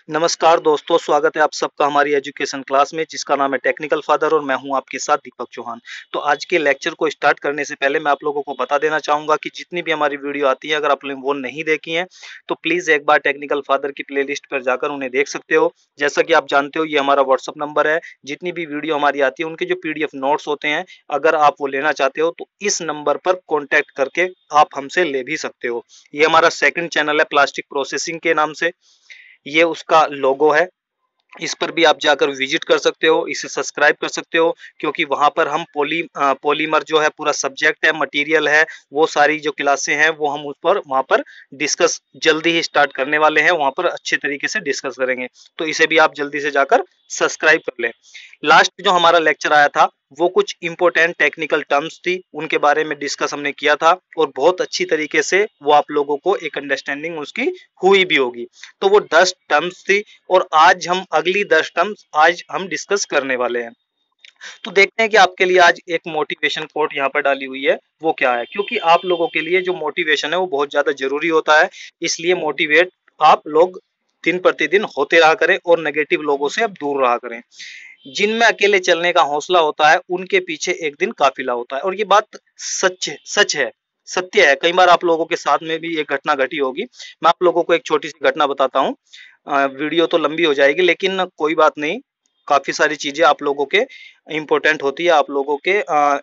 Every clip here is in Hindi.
नमस्कार दोस्तों, स्वागत है आप सबका हमारी एजुकेशन क्लास में जिसका नाम है टेक्निकल फादर और मैं हूं आपके साथ दीपक चौहान। तो आज के लेक्चर को स्टार्ट करने से पहले मैं आप लोगों को बता देना चाहूँगा कि जितनी भी हमारी वीडियो आती है अगर आपने वो नहीं देखी हैं तो प्लीज़ एक बार टेक्निकल फादर की प्लेलिस्ट पर जाकर उन्हें देख सकते हो। जैसा कि आप जानते हो ये हमारा व्हाट्सअप नंबर है, जितनी भी वीडियो हमारी आती है उनके जो पीडीएफ नोट्स होते हैं अगर आप वो लेना चाहते हो तो इस नंबर पर कॉन्टैक्ट करके आप हमसे ले भी सकते हो। ये हमारा सेकंड चैनल है प्लास्टिक प्रोसेसिंग के नाम से, ये उसका लोगो है। इस पर भी आप जाकर विजिट कर सकते हो, इसे सब्सक्राइब कर सकते हो क्योंकि वहां पर हम पॉलीमर जो है पूरा सब्जेक्ट है, मटेरियल है, वो सारी जो क्लासें हैं वो हम उस पर वहां पर डिस्कस जल्दी ही स्टार्ट करने वाले हैं। वहां पर अच्छे तरीके से डिस्कस करेंगे, तो इसे भी आप जल्दी से जाकर सब्सक्राइब कर लें। लास्ट जो हमारा लेक्चर आया था वो कुछ इंपॉर्टेंट टेक्निकल टर्म्स थी, उनके बारे में डिस्कस हमने किया था और बहुत अच्छी तरीके से वो आप लोगों को एक अंडरस्टैंडिंग उसकी हुई भी होगी। तो वो 10 टर्म्स थी और आज हम अगली 10 टर्म्स आज हम डिस्कस करने वाले हैं। तो देखते हैं कि आपके लिए आज एक मोटिवेशन कोट यहाँ पर डाली हुई है वो क्या है, क्योंकि आप लोगों के लिए जो मोटिवेशन है वो बहुत ज्यादा जरूरी होता है। इसलिए मोटिवेट आप लोग दिन प्रतिदिन होते रहा करें और नेगेटिव लोगों से अब दूर रहा करें। जिनमें अकेले चलने का हौसला होता है उनके पीछे एक दिन काफिला होता है, और ये बात सच है, सत्य है। कई बार आप लोगों के साथ में भी एक घटना घटी होगी। मैं आप लोगों को एक छोटी सी घटना बताता हूँ। वीडियो तो लंबी हो जाएगी लेकिन कोई बात नहीं, काफी सारी चीजें आप लोगों के इंपॉर्टेंट होती है, आप लोगों के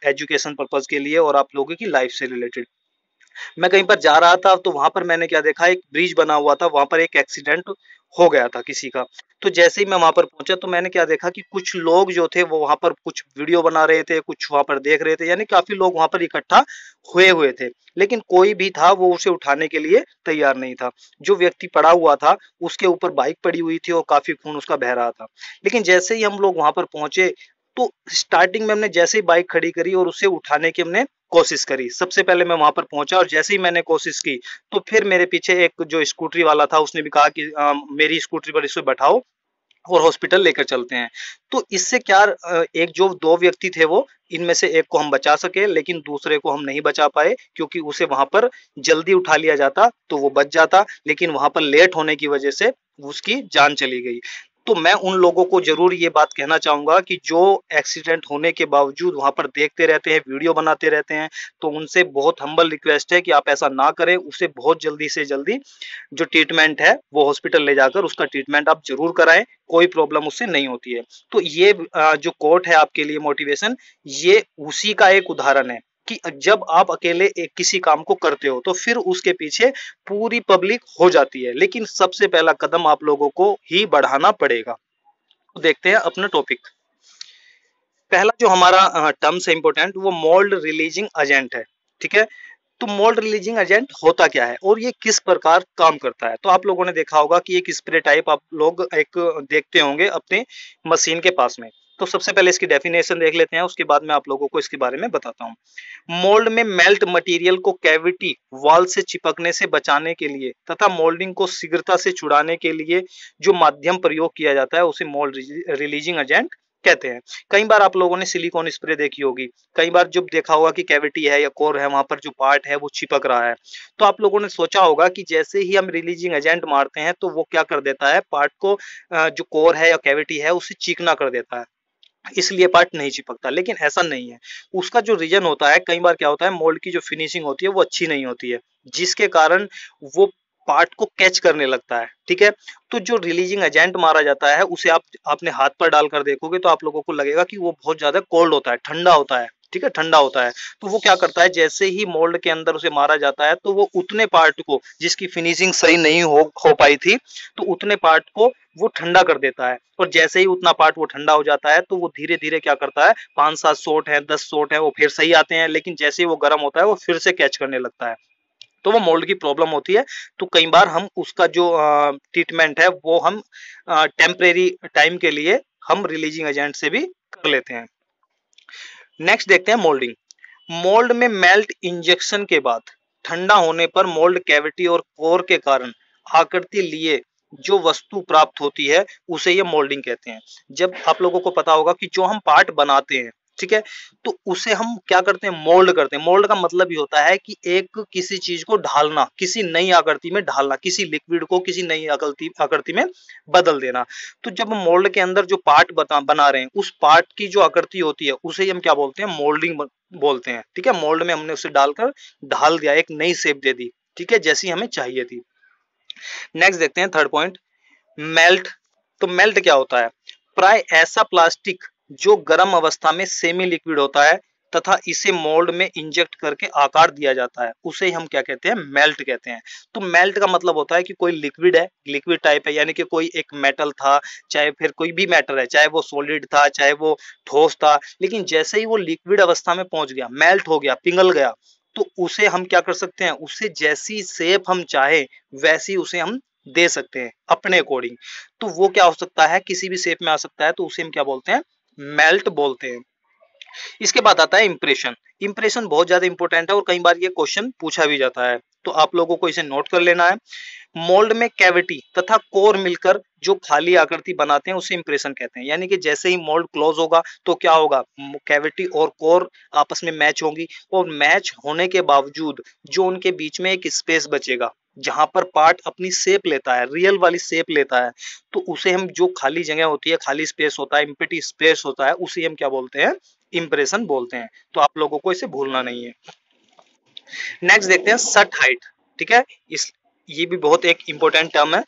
एजुकेशन पर्पज के लिए और आप लोगों की लाइफ से रिलेटेड। मैं कहीं पर जा रहा था तो वहां पर मैंने क्या देखा, एक ब्रिज बना हुआ था, वहां पर एक एक्सीडेंट हो गया था किसी का। तो जैसे ही मैं वहां पर पहुंचा तो मैंने क्या देखा कि कुछ लोग जो थे वो वहां पर कुछ वीडियो बना रहे थे, कुछ वहां पर देख रहे थे, यानी काफी लोग वहां पर इकट्ठा हुए हुए थे। लेकिन कोई भी था वो उसे उठाने के लिए तैयार नहीं था। जो व्यक्ति पड़ा हुआ था उसके ऊपर बाइक पड़ी हुई थी और काफी खून उसका बह रहा था। लेकिन जैसे ही हम लोग वहां पर पहुंचे तो स्टार्टिंग में हमने जैसे ही बाइक खड़ी करी और उसे उठाने की हमने कोशिश करी, सबसे पहले मैं वहां पर पहुंचा और जैसे ही मैंने कोशिश की तो फिर मेरे पीछे एक जो स्कूटरी वाला था उसने भी कहा कि मेरी स्कूटरी पर इसे बैठाओ और हॉस्पिटल लेकर चलते हैं। तो इससे क्या एक जो दो व्यक्ति थे वो इनमें से एक को हम बचा सके लेकिन दूसरे को हम नहीं बचा पाए, क्योंकि उसे वहां पर जल्दी उठा लिया जाता तो वो बच जाता, लेकिन वहां पर लेट होने की वजह से उसकी जान चली गई। तो मैं उन लोगों को जरूर ये बात कहना चाहूंगा कि जो एक्सीडेंट होने के बावजूद वहां पर देखते रहते हैं, वीडियो बनाते रहते हैं, तो उनसे बहुत हम्बल रिक्वेस्ट है कि आप ऐसा ना करें। उसे बहुत जल्दी से जल्दी जो ट्रीटमेंट है वो हॉस्पिटल ले जाकर उसका ट्रीटमेंट आप जरूर कराएं, कोई प्रॉब्लम उससे नहीं होती है। तो ये जो कोट है आपके लिए मोटिवेशन, ये उसी का एक उदाहरण है कि जब आप अकेले एक किसी काम को करते हो तो फिर उसके पीछे पूरी पब्लिक हो जाती है, लेकिन सबसे पहला कदम आप लोगों को ही बढ़ाना पड़ेगा। तो देखते हैं अपना टॉपिक। पहला जो हमारा टर्म्स है इंपॉर्टेंट, वो मोल्ड रिलीजिंग एजेंट है। ठीक है, तो मोल्ड रिलीजिंग एजेंट होता क्या है और ये किस प्रकार काम करता है। तो आप लोगों ने देखा होगा कि एक स्प्रे टाइप आप लोग एक देखते होंगे अपने मशीन के पास में। तो सबसे पहले इसकी डेफिनेशन देख लेते हैं, उसके बाद मैं आप लोगों को इसके बारे में बताता हूँ। मोल्ड में मेल्ट मटेरियल को कैविटी वॉल से चिपकने से बचाने के लिए तथा मोल्डिंग को शीघ्रता से छुड़ाने के लिए जो माध्यम प्रयोग किया जाता है उसे मोल्ड रिलीजिंग एजेंट कहते हैं। कई बार आप लोगों ने सिलिकॉन स्प्रे देखी होगी, कई बार जब देखा होगा कि कैविटी है या कोर है वहां पर जो पार्ट है वो चिपक रहा है, तो आप लोगों ने सोचा होगा कि जैसे ही हम रिलीजिंग एजेंट मारते हैं तो वो क्या कर देता है, पार्ट को जो कोर है या कैविटी है उसे चिकना कर देता है, इसलिए पार्ट नहीं चिपकता। लेकिन ऐसा नहीं है, उसका जो रीजन होता है, कई बार क्या होता है मोल्ड की जो फिनिशिंग होती है वो अच्छी नहीं होती है, जिसके कारण वो पार्ट को कैच करने लगता है। ठीक है, तो जो रिलीजिंग एजेंट मारा जाता है उसे आप अपने हाथ पर डालकर देखोगे तो आप लोगों को लगेगा कि वो बहुत ज्यादा कोल्ड होता है, ठंडा होता है। ठीक है, ठंडा होता है। तो वो क्या करता है, जैसे ही मोल्ड के अंदर उसे मारा जाता है तो वो उतने पार्ट को जिसकी फिनिशिंग सही नहीं हो पाई थी तो उतने पार्ट को वो ठंडा कर देता है, और जैसे ही उतना पार्ट वो ठंडा हो जाता है तो वो धीरे धीरे क्या करता है, 5-7 शॉट है, 10 शॉट है, वो फिर सही आते हैं, लेकिन जैसे ही वो गर्म होता है वो फिर से कैच करने लगता है। तो वो मोल्ड की प्रॉब्लम होती है। तो कई बार हम उसका जो ट्रीटमेंट है वो हम टेम्परेरी टाइम के लिए हम रिलीजिंग एजेंट से भी कर लेते हैं। नेक्स्ट देखते हैं मोल्डिंग। मोल्ड में मेल्ट इंजेक्शन के बाद ठंडा होने पर मोल्ड कैविटी और कोर के कारण आकृति लिए जो वस्तु प्राप्त होती है उसे ये मोल्डिंग कहते हैं। जब आप लोगों को पता होगा कि जो हम पार्ट बनाते हैं, ठीक है। तो उसे हम क्या करते हैं, मोल्ड करते हैं। मोल्ड का मतलब ये होता है कि एक किसी चीज को ढालना, किसी नई आकृति में ढालना, किसी लिक्विड को किसी नई आकृति में बदल देना। तो जब हम मोल्ड के अंदर जो पार्ट बना रहे हैं, उस पार्ट की जो आकृति होती है उसे हम क्या बोलते हैं, मोल्डिंग बोलते हैं। ठीक है, मोल्ड में हमने उसे डालकर ढाल दिया, एक नई शेप दे दी, ठीक है, जैसी हमें चाहिए थी। नेक्स्ट देखते हैं थर्ड पॉइंट, मेल्ट। तो मेल्ट क्या होता है, प्राय ऐसा प्लास्टिक जो गर्म अवस्था में सेमी लिक्विड होता है तथा इसे मोल्ड में इंजेक्ट करके आकार दिया जाता है, उसे हम क्या कहते हैं, मेल्ट कहते हैं। तो मेल्ट का मतलब होता है कि कोई लिक्विड है, लिक्विड टाइप है, यानी कि कोई एक मेटल था, चाहे फिर कोई भी मैटर है, चाहे वो सॉलिड था, चाहे वो ठोस था, लेकिन जैसे ही वो लिक्विड अवस्था में पहुंच गया, मेल्ट हो गया, पिघल गया, तो उसे हम क्या कर सकते हैं, उसे जैसी शेप हम चाहे वैसी उसे हम दे सकते हैं अपने अकॉर्डिंग। तो वो क्या हो सकता है, किसी भी शेप में आ सकता है, तो उसे हम क्या बोलते हैं, मेल्ट बोलते हैं। इसके बाद आता है इंप्रेशन। इंप्रेशन बहुत ज्यादा इंपॉर्टेंट है और कई बार ये क्वेश्चन पूछा भी जाता है, तो आप लोगों को इसे नोट कर लेना है। मोल्ड में कैविटी तथा कोर मिलकर जो खाली आकृति बनाते हैं उसे इंप्रेशन कहते हैं। यानी कि जैसे ही मोल्ड क्लोज होगा तो क्या होगा, कैविटी और कोर आपस में मैच होंगी, और मैच होने के बावजूद जो उनके बीच में एक स्पेस बचेगा जहां पर पार्ट अपनी शेप लेता है, रियल वाली शेप लेता है, तो उसे हम, जो खाली जगह होती है, खाली स्पेस होता है, एम्प्टी स्पेस होता है, उसे हम क्या बोलते हैं, इंप्रेशन बोलते हैं। तो आप लोगों को इसे भूलना नहीं है। नेक्स्ट देखते हैं सट हाइट। ठीक है, इस ये भी बहुत एक इंपॉर्टेंट टर्म है।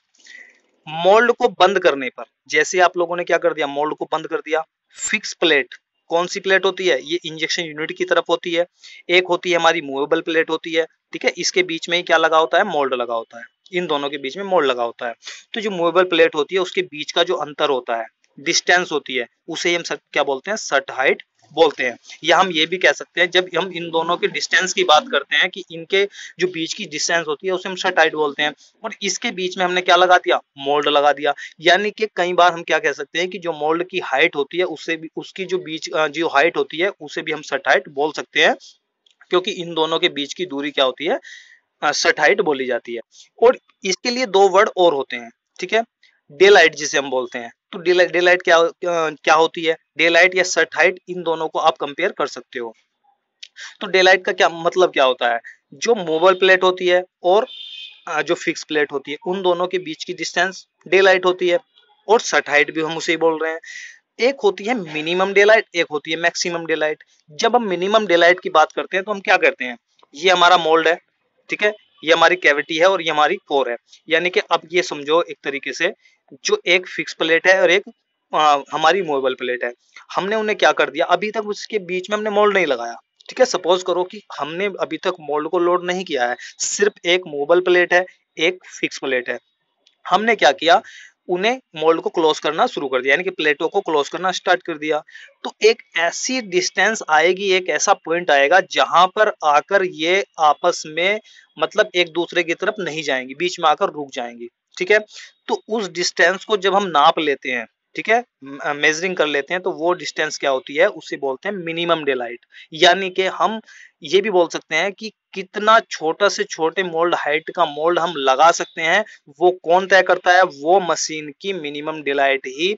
मोल्ड को बंद करने पर, जैसे आप लोगों ने क्या कर दिया, मोल्ड को बंद कर दिया, फिक्स प्लेट, कौन सी प्लेट होती है, ये इंजेक्शन यूनिट की तरफ होती है। एक होती है हमारी मूवेबल प्लेट होती है, ठीक है, इसके बीच में ही क्या लगा होता है, मोल्ड लगा होता है, इन दोनों के बीच में मोल्ड लगा होता है। तो जो मूवेबल प्लेट होती है उसके बीच का जो अंतर होता है, डिस्टेंस होती है, उसे हम क्या बोलते हैं, सट हाइट बोलते हैं। या हम ये भी कह सकते हैं, जब हम इन दोनों के डिस्टेंस की बात करते हैं कि इनके जो बीच की डिस्टेंस होती है उसे हम सट हाइट बोलते हैं, और इसके बीच में हमने क्या लगा दिया, मोल्ड लगा दिया। यानी कि कई बार हम क्या कह सकते हैं कि जो मोल्ड की हाइट होती है उससे भी, उसकी जो बीच जो हाइट होती है उसे भी हम सट हाइट बोल सकते हैं, क्योंकि इन दोनों के बीच की दूरी क्या होती है, सट हाइट बोली जाती है। और इसके लिए दो वर्ड और होते हैं, ठीक है, डे लाइट जिसे हम बोलते हैं। तो डे लाइट क्या होती है, डे लाइट या सट हाइट, इन दोनों को आप कंपेयर कर सकते हो। तो डे लाइट का क्या मतलब क्या होता है, जो मूवेबल प्लेट होती है और जो फिक्स प्लेट होती है, उन दोनों के बीच की डिस्टेंस डे लाइट होती है, और सट हाइट भी हम उसे ही बोल रहे हैं। एक होती है मिनिमम डे लाइट, एक होती है मैक्सिमम डे लाइट। जब हम मिनिमम डे लाइट की बात करते हैं तो हम क्या करते हैं, ये हमारा मोल्ड है, ठीक है, ये हमारी कैविटी है और ये हमारी कोर है। यानी कि अब ये समझो एक तरीके से, जो एक फिक्स प्लेट है और एक हमारी मूवेबल प्लेट है, हमने उन्हें क्या कर दिया, अभी तक उसके बीच में हमने मोल्ड नहीं लगाया। ठीक है, सपोज करो कि हमने अभी तक मोल्ड को लोड नहीं किया है, सिर्फ एक मूवेबल प्लेट है, एक फिक्स प्लेट है। हमने क्या किया, उन्हें मोल्ड को क्लोज करना शुरू कर दिया, यानी कि प्लेटों को क्लोज करना स्टार्ट कर दिया। तो एक ऐसी डिस्टेंस आएगी, एक ऐसा पॉइंट आएगा जहां पर आकर ये आपस में, मतलब एक दूसरे की तरफ नहीं जाएंगी, बीच में आकर रुक जाएंगी। ठीक है, तो उस डिस्टेंस को जब हम नाप लेते हैं, ठीक है, मेजरिंग कर लेते हैं, तो वो डिस्टेंस क्या होती है, उसे बोलते हैं मिनिमम डे लाइट। यानी कि हम ये भी बोल सकते हैं कि कितना छोटा से छोटे मोल्ड हाइट का मोल्ड हम लगा सकते हैं, वो कौन तय करता है, वो मशीन की मिनिमम डे लाइट ही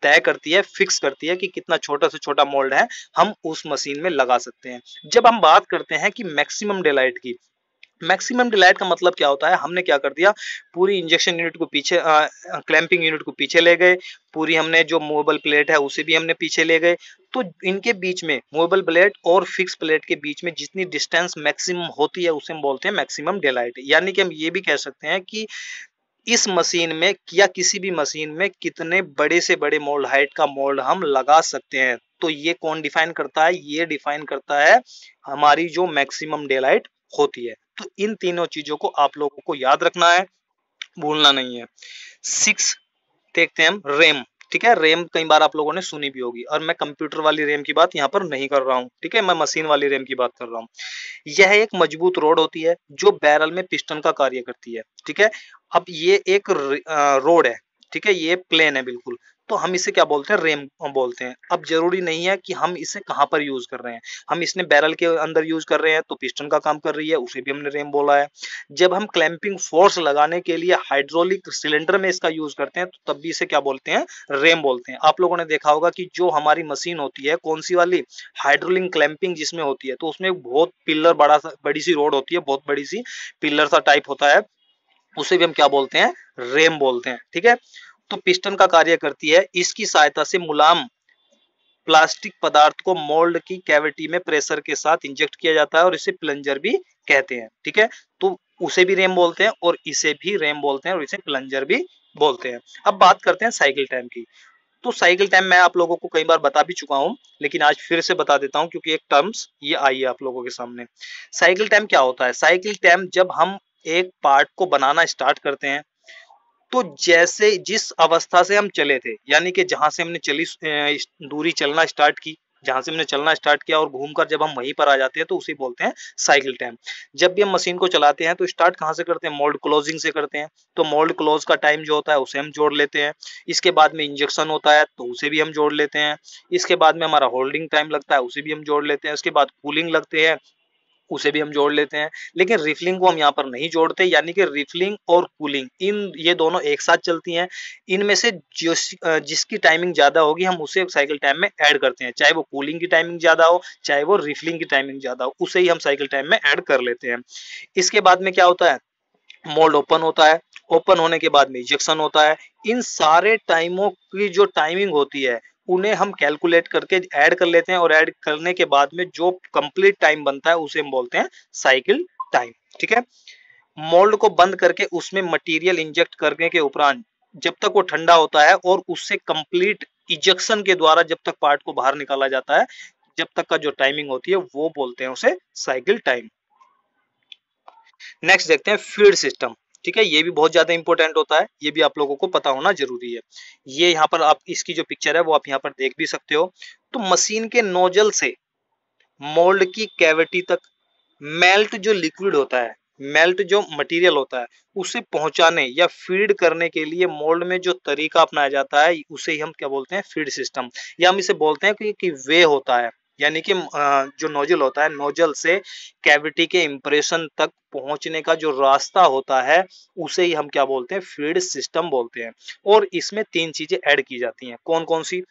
तय करती है, फिक्स करती है कि कितना छोटा से छोटा मोल्ड है हम उस मशीन में लगा सकते हैं। जब हम बात करते हैं कि मैक्सिमम डे लाइट की, मैक्सिमम डिलाइट का मतलब क्या होता है, हमने क्या कर दिया, पूरी इंजेक्शन यूनिट को पीछे, क्लैंपिंग यूनिट को पीछे ले गए, पूरी हमने जो मूवेबल प्लेट है उसे भी हमने पीछे ले गए। तो इनके बीच में, मूवेबल प्लेट और फिक्स प्लेट के बीच में जितनी डिस्टेंस मैक्सिमम होती है उसे हम बोलते हैं मैक्सिमम डिलाइट। यानी कि हम ये भी कह सकते हैं कि इस मशीन में या किसी भी मशीन में कितने बड़े से बड़े मोल्ड हाइट का मोल्ड हम लगा सकते हैं। तो ये कौन डिफाइन करता है, ये डिफाइन करता है हमारी जो मैक्सिमम डे लाइट होती है। तो इन तीनों चीजों को आप लोगों को याद रखना है, भूलना नहीं है। 6 देखते हैं हम, रैम। ठीक है, रैम कई बार आप लोगों ने सुनी भी होगी, और मैं कंप्यूटर वाली रैम की बात यहाँ पर नहीं कर रहा हूँ, ठीक है, मैं मशीन वाली रैम की बात कर रहा हूँ। यह एक मजबूत रोड होती है जो बैरल में पिस्टन का कार्य करती है। ठीक है, अब ये एक रोड है, ठीक है, ये प्लेन है बिल्कुल, तो हम इसे क्या बोलते हैं, रेम बोलते हैं। अब जरूरी नहीं है कि हम इसे कहाँ पर यूज कर रहे हैं, हम इसने बैरल के अंदर यूज कर रहे हैं तो पिस्टन का काम कर रही है, उसे भी हमने रेम बोला है। जब हम क्लैंपिंग फोर्स लगाने के लिए हाइड्रोलिक सिलेंडर में इसका यूज करते हैं तो तब भी इसे क्या बोलते हैं, रेम बोलते हैं। आप लोगों ने देखा होगा कि जो हमारी मशीन होती है कौन सी वाली, हाइड्रोलिक क्लैंपिंग जिसमें होती है, तो उसमें बहुत पिलर बड़ी सी रोड होती है, बहुत बड़ी सी पिलर सा टाइप होता है, उसे भी हम क्या बोलते हैं, रेम बोलते हैं। ठीक है, तो पिस्टन का कार्य करती है, इसकी सहायता से मुलायम प्लास्टिक पदार्थ को मोल्ड की कैविटी में प्रेशर के साथ इंजेक्ट किया जाता है और इसे प्लंजर भी कहते हैं। ठीक है, तो उसे भी रेम बोलते हैं और इसे भी रेम बोलते हैं और इसे प्लंजर भी बोलते हैं। अब बात करते हैं साइकिल टाइम की। तो साइकिल टाइम मैं आप लोगों को कई बार बता भी चुका हूं, लेकिन आज फिर से बता देता हूं क्योंकि एक टर्म्स ये आई है आप लोगों के सामने। साइकिल टाइम क्या होता है, साइकिल टाइम जब हम एक पार्ट को बनाना स्टार्ट करते हैं तो जैसे जिस अवस्था से हम चले थे, यानी कि जहां से हमने दूरी चलना स्टार्ट की, जहां से हमने चलना स्टार्ट किया और घूमकर जब हम वहीं पर आ जाते हैं तो उसे बोलते हैं साइकिल टाइम। जब भी हम मशीन को चलाते हैं तो स्टार्ट कहां से करते हैं, मोल्ड क्लोजिंग से करते हैं, तो मोल्ड क्लोज का टाइम जो होता है उसे हम जोड़ लेते हैं। इसके बाद में इंजेक्शन होता है तो उसे भी हम जोड़ लेते हैं। इसके बाद में हमारा होल्डिंग टाइम लगता है, उसे भी हम जोड़ लेते हैं। उसके बाद कूलिंग लगते हैं, उसे भी हम जोड़ लेते हैं। लेकिन रिफिलिंग को हम यहाँ पर नहीं जोड़ते, यानी कि रिफिलिंग और कूलिंग ये दोनों एक साथ चलती हैं। इनमें से जिसकी टाइमिंग ज्यादा होगी हम उसे साइकिल टाइम में ऐड करते हैं, चाहे वो कूलिंग की टाइमिंग ज्यादा हो चाहे वो रिफिलिंग की टाइमिंग ज्यादा हो, उसे ही हम साइकिल टाइम में ऐड कर लेते हैं। इसके बाद में क्या होता है, मोल्ड ओपन होता है, ओपन होने के बाद में इजेक्शन होता है। इन सारे टाइमों की जो टाइमिंग होती है उन्हें हम कैलकुलेट करके ऐड कर लेते हैं और ऐड करने के बाद में जो कंप्लीट टाइम बनता है उसे हम बोलते हैं साइकिल टाइम। ठीक है, मोल्ड को बंद करके उसमें मटेरियल इंजेक्ट करने के उपरांत जब तक वो ठंडा होता है और उससे कंप्लीट इजेक्शन के द्वारा जब तक पार्ट को बाहर निकाला जाता है, जब तक का जो टाइमिंग होती है वो बोलते हैं उसे साइकिल टाइम। नेक्स्ट देखते हैं फीड सिस्टम। ठीक है, ये भी बहुत ज्यादा इंपॉर्टेंट होता है, ये भी आप लोगों को पता होना जरूरी है। ये यहाँ पर आप इसकी जो पिक्चर है वो आप यहाँ पर देख भी सकते हो। तो मशीन के नोजल से मोल्ड की कैविटी तक मेल्ट जो लिक्विड होता है, मेल्ट जो मटेरियल होता है उसे पहुंचाने या फीड करने के लिए मोल्ड में जो तरीका अपनाया जाता है उसे ही हम क्या बोलते हैं, फीड सिस्टम। या हम इसे बोलते हैं कि वे होता है, यानी कि जो नोजल होता है, नोजल से कैविटी के इंप्रेशन तक पहुंचने का जो रास्ता होता है उसे ही हम क्या बोलते हैं, फीड सिस्टम बोलते हैं। और इसमें 3 चीजें ऐड की जाती हैं, कौन कौन सी,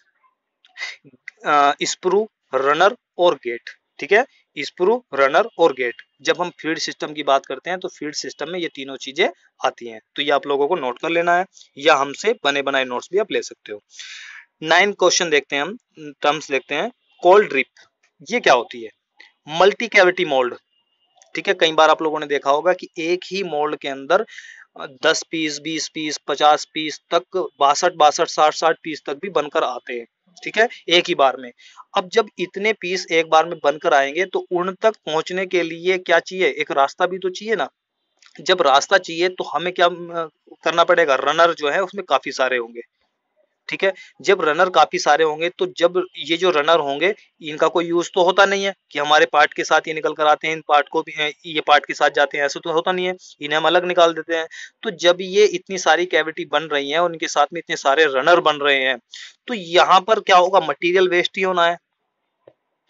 स्प्रू, रनर और गेट। ठीक है, स्प्रू, रनर और गेट। जब हम फीड सिस्टम की बात करते हैं तो फीड सिस्टम में ये तीनों चीजें आती हैं, तो ये आप लोगों को नोट कर लेना है या हमसे बने बनाए नोट्स भी आप ले सकते हो। 9 क्वेश्चन देखते हैं हम, टर्म्स देखते हैं। कोल्ड ड्रिप ये क्या होती है, मल्टी कैविटी मोल्ड। ठीक है, कई बार आप लोगों ने देखा होगा कि एक ही मोल्ड के अंदर 10 पीस, 20 पीस, 50 पीस तक, 62 60 पीस तक भी बनकर आते हैं। ठीक है, एक ही बार में। अब जब इतने पीस एक बार में बनकर आएंगे तो उन तक पहुंचने के लिए क्या चाहिए, एक रास्ता भी तो चाहिए ना। जब रास्ता चाहिए तो हमें क्या करना पड़ेगा, रनर जो है उसमें काफी सारे होंगे। ठीक है, जब रनर काफी सारे होंगे तो जब ये जो रनर होंगे इनका कोई यूज तो होता नहीं है कि हमारे पार्ट के साथ ये निकल कर आते हैं, इन पार्ट को भी ये पार्ट के साथ जाते हैं, ऐसा तो होता नहीं है, इन्हें हम अलग निकाल देते हैं। तो जब ये इतनी सारी कैविटी बन रही है और इनके साथ में इतने सारे रनर बन रहे हैं तो यहाँ पर क्या होगा, मटीरियल वेस्ट ही होना है।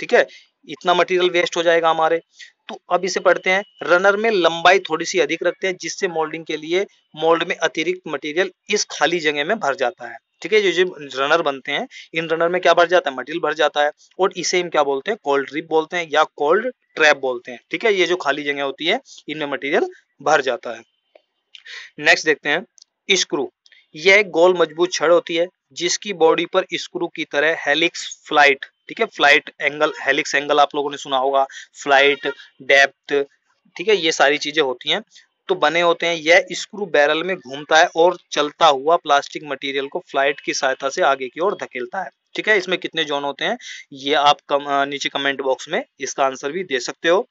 ठीक है, इतना मटेरियल वेस्ट हो जाएगा हमारे। तो अब इसे पढ़ते हैं, रनर में लंबाई थोड़ी सी अधिक रखते हैं जिससे मोल्डिंग के लिए मोल्ड में अतिरिक्त मटेरियल इस खाली जगह में भर जाता है। ठीक है, जो रनर बनते हैं इन रनर में क्या भर जाता है, मटेरियल भर जाता है, और इसे हम क्या बोलते हैं, कोल्ड ड्रिप बोलते हैं या कोल्ड ट्रैप बोलते हैं। ठीक है, ये जो खाली जगह होती है इनमें मटेरियल भर जाता है। नेक्स्ट देखते हैं स्क्रू। यह एक गोल मजबूत छड़ होती है जिसकी बॉडी पर स्क्रू की तरह हेलिक्स, फ्लाइट, ठीक है, फ्लाइट एंगल, हेलिक्स एंगल आप लोगों ने सुना होगा, फ्लाइट, डेप्थ, ठीक है, ये सारी चीजें होती हैं तो बने होते हैं। यह स्क्रू बैरल में घूमता है और चलता हुआ प्लास्टिक मटेरियल को फ्लाइट की सहायता से आगे की ओर धकेलता है। ठीक है, इसमें कितने जोन होते हैं ये आप नीचे कमेंट बॉक्स में इसका आंसर भी दे सकते हो।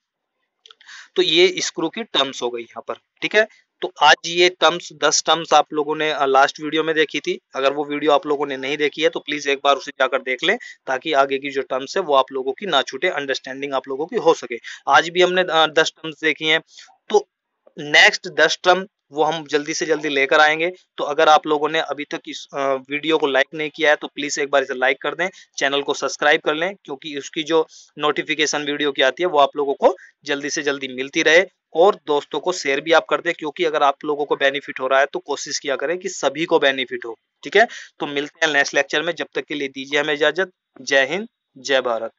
तो ये स्क्रू की टर्म्स हो गई यहाँ पर। ठीक है, तो आज ये टर्म्स 10 टर्म्स आप लोगों ने लास्ट वीडियो में देखी थी। अगर वो वीडियो आप लोगों ने नहीं देखी है तो प्लीज एक बार उसे जाकर देख लें ताकि आगे की जो टर्म्स है वो आप लोगों की ना छूटे, अंडरस्टैंडिंग आप लोगों की हो सके। आज भी हमने 10 टर्म्स देखी हैं, तो नेक्स्ट 10 टर्म वो हम जल्दी से जल्दी लेकर आएंगे। तो अगर आप लोगों ने अभी तक इस वीडियो को लाइक नहीं किया है तो प्लीज एक बार इसे लाइक कर दें, चैनल को सब्सक्राइब कर लें, क्योंकि उसकी जो नोटिफिकेशन वीडियो की आती है वो आप लोगों को जल्दी से जल्दी मिलती रहे। और दोस्तों को शेयर भी आप कर दें, क्योंकि अगर आप लोगों को बेनिफिट हो रहा है तो कोशिश किया करें कि सभी को बेनिफिट हो। ठीक है, तो मिलते हैं नेक्स्ट लेक्चर में, जब तक के लिए दीजिए हमें इजाजत। जय हिंद, जय भारत।